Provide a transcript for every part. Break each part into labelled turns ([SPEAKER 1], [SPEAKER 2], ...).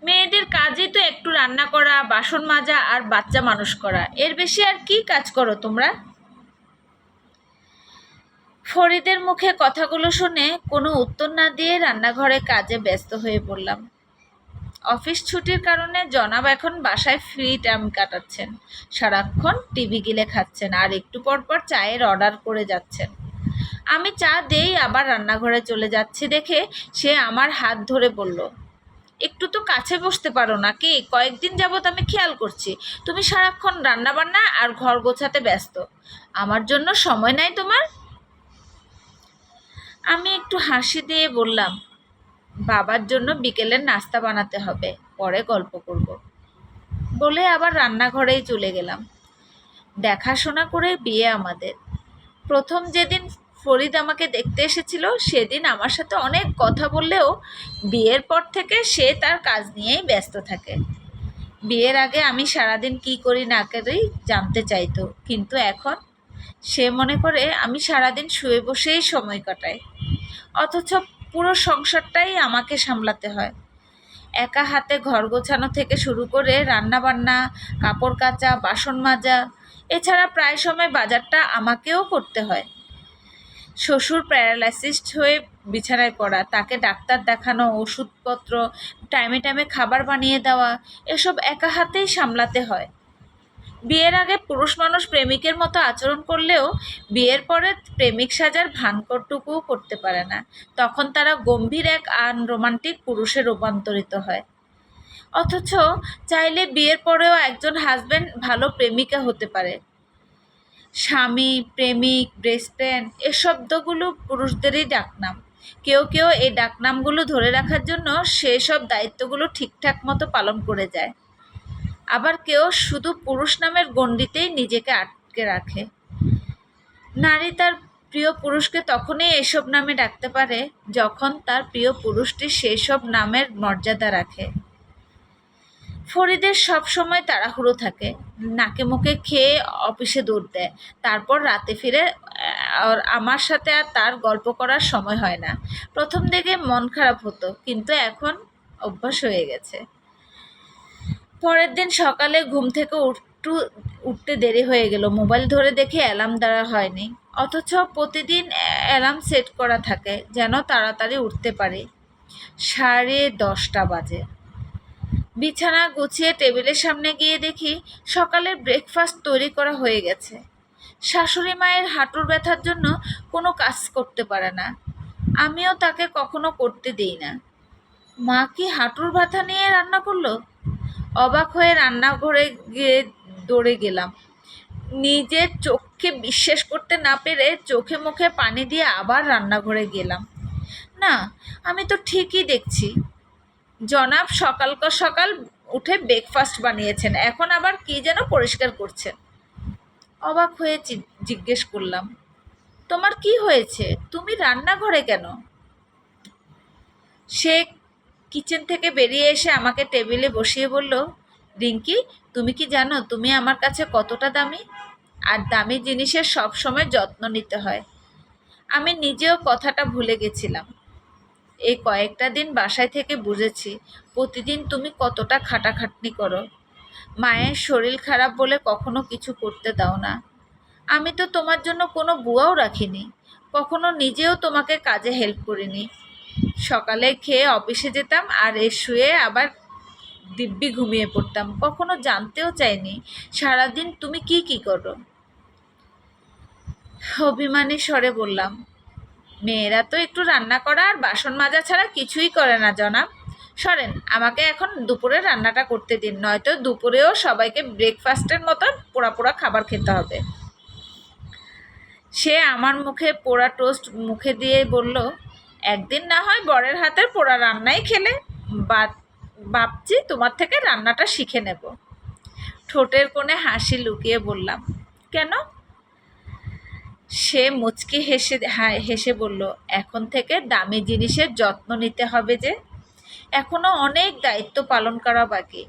[SPEAKER 1] মেয়েদের কাজই তো একটু রান্না করা, বাসন মাজা আর বাচ্চা মানুষ করা, এর বেশি আর কি কাজ করো তোমরা? ফরিদের মুখে কথাগুলো শুনে কোনো উত্তর না দিয়ে রান্নাঘরে কাজে ব্যস্ত হয়ে পড়লাম। অফিস ছুটির কারণে জনাব এখন বাসায় ফ্রি টাইম কাটাচ্ছেন। সারাক্ষণ টিভি গিলে খাচ্ছেন আর একটু পর পর চায়ের অর্ডার করে যাচ্ছেন। আমি চা দেই আবার রান্নাঘরে চলে যাচ্ছি দেখে সে আমার হাত ধরে বলল, একটু তো কাছে বসতে পারো নাকি? কয়েকদিন যাবত আমি খেয়াল করছি তুমি সারাক্ষণ রান্নাবান্না আর ঘর গোছাতে ব্যস্ত। আমার জন্য সময় নাই তোমার? আমি একটু হাসি দিয়ে বললাম, বাবার জন্য বিকেলের নাস্তা বানাতে হবে, পরে গল্প করব। বলে আবার রান্নাঘরেই চলে গেলাম। দেখাশোনা করে বিয়ে আমাদের। প্রথম যেদিন ফরিদ আমাকে দেখতে এসেছিল সেদিন আমার সাথে অনেক কথা বললেও বিয়ের পর থেকে সে তার কাজ নিয়েই ব্যস্ত থাকে। বিয়ের আগে আমি সারাদিন কি করি না করি জানতে চাইতো, কিন্তু এখন সে মনে করে আমি সারাদিন শুয়ে বসেই সময় কাটাই, অথচ পুরো সংসারটাই আমাকে সামলাতে হয়। একা হাতে ঘর গোছানো থেকে শুরু করে রান্না বান্না, কাপড় কাচা, বাসন মাজা, এছাড়া প্রায় সময় বাজারটা আমাকেও করতে হয়। শ্বশুর প্যারালাইসিস হয়ে বিছানায় পড়া, তাকে ডাক্তার দেখানো, ওষুধপত্র, টাইমে টাইমে খাবার বানিয়ে দেওয়া, এসব একা হাতেই সামলাতে হয়। বিয়ের আগে পুরুষ মানুষ প্রেমিকের মতো আচরণ করলেও বিয়ের পরে প্রেমিক সাজার ভানকরটুকুও করতে পারে না। তখন তারা গম্ভীর এক আনরোমান্টিক পুরুষে রূপান্তরিত হয়। অথচ চাইলে বিয়ের পরেও একজন হাজবেন্ড ভালো প্রেমিকা হতে পারে। স্বামী, প্রেমিক, বেস্ট ফ্রেন্ড এ শব্দগুলো পুরুষদেরই ডাকনাম। কেউ কেউ এই ডাকনামগুলো ধরে রাখার জন্য সেসব দায়িত্বগুলো ঠিকঠাক মতো পালন করে যায়। আবার কেউ শুধু পুরুষ নামের গণ্ডিতেই নিজেকে আটকে রাখে। নারী তার প্রিয় পুরুষকে তখনই এসব নামে ডাকতে পারে যখন তার প্রিয় পুরুষটি সেসব নামের মর্যাদা রাখে। ফরিদের সবসময় তাড়াহুড়ো থাকে, নাকে মুখে খেয়ে অফিসে দৌড় দেয়, তারপর রাতে ফিরে। আর আমার সাথে আর তার গল্প করার সময় হয় না। প্রথম দিকে মন খারাপ হতো, কিন্তু এখন অভ্যাস হয়ে গেছে। পরের দিন সকালে ঘুম থেকে উঠতে দেরি হয়ে গেল, মোবাইল ধরে দেখি অ্যালার্ম দেওয়া হয়নি। অথচ প্রতিদিন অ্যালার্ম সেট করা থাকে যেন তাড়াতাড়ি উঠতে পারি। 10:30 বাজে। বিছানা গুছিয়ে টেবিলের সামনে গিয়ে দেখি সকালের ব্রেকফাস্ট তৈরি করা হয়ে গেছে। শাশুড়ি মায়ের হাঁটুর ব্যথার জন্য কোনো কাজ করতে পারে না, আমিও তাকে কখনো করতে দিই না। মা কি হাঁটুর ব্যথা নিয়ে রান্না করলো? অবাক হয়ে রান্নাঘরে গিয়ে দৌড়ে গেলাম। নিজের চোখকে বিশ্বাস করতে না পেরে চোখে মুখে পানি দিয়ে আবার রান্নাঘরে গেলাম। না, আমি তো ঠিকই দেখছি। জনাব সকাল সকাল উঠে ব্রেকফাস্ট বানিয়েছেন, এখন আবার কি যেন পরিষ্কার করছেন। অবাক হয়ে জিজ্ঞেস করলাম, তোমার কি হয়েছে? তুমি রান্নাঘরে কেন? সে কিচেন থেকে বেরিয়ে এসে আমাকে টেবিলে বসিয়ে বলল, রিঙ্কি, তুমি কি জানো তুমি আমার কাছে কতটা দামি? আর দামি জিনিসের সব সময় যত্ন নিতে হয়। আমি নিজেও কথাটা ভুলে গেছিলাম। এই কয়েকটা দিন বাসায় থেকে বুঝেছি প্রতিদিন তুমি কতটা খাটাখাটনি করো। মায়ের শরীর খারাপ বলে কখনো কিছু করতে দাও না। আমি তো তোমার জন্য কোনো বুয়াও রাখিনি, কখনো নিজেও তোমাকে কাজে হেল্প করিনি। সকালে খেয়ে অফিসে যেতাম আর শুয়ে আবার দিব্যি ঘুমিয়ে পড়তাম, কখনো জানতেও চাইনি সারাদিন তুমি কি কি করো। অভিমানী স্বরে বললাম, মেয়েরা তো একটু রান্না করা আর বাসন মাজা ছাড়া কিছুই করে না জনাব। সরেন, আমাকে এখন দুপুরে রান্নাটা করতে দিন, নয়তো দুপুরেও সবাইকে ব্রেকফাস্টের মতো পোড়া পোড়া খাবার খেতে হবে। সে আমার মুখে পোড়া টোস্ট মুখে দিয়ে বলল, একদিন না হয় বরের হাতের পোড়া রান্নাই খেলে। ভাবছি তোমার থেকে রান্নাটা শিখে নেব। ঠোঁটের কোণে হাসি লুকিয়ে বললাম, কেন? সে মুচকি হেসে বলল, এখন থেকে দামি জিনিসের যত্ন নিতে হবে যে, এখনো অনেক দায়িত্ব পালন করা বাকি।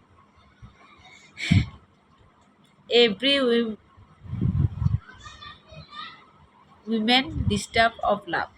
[SPEAKER 1] Every women disturb of love.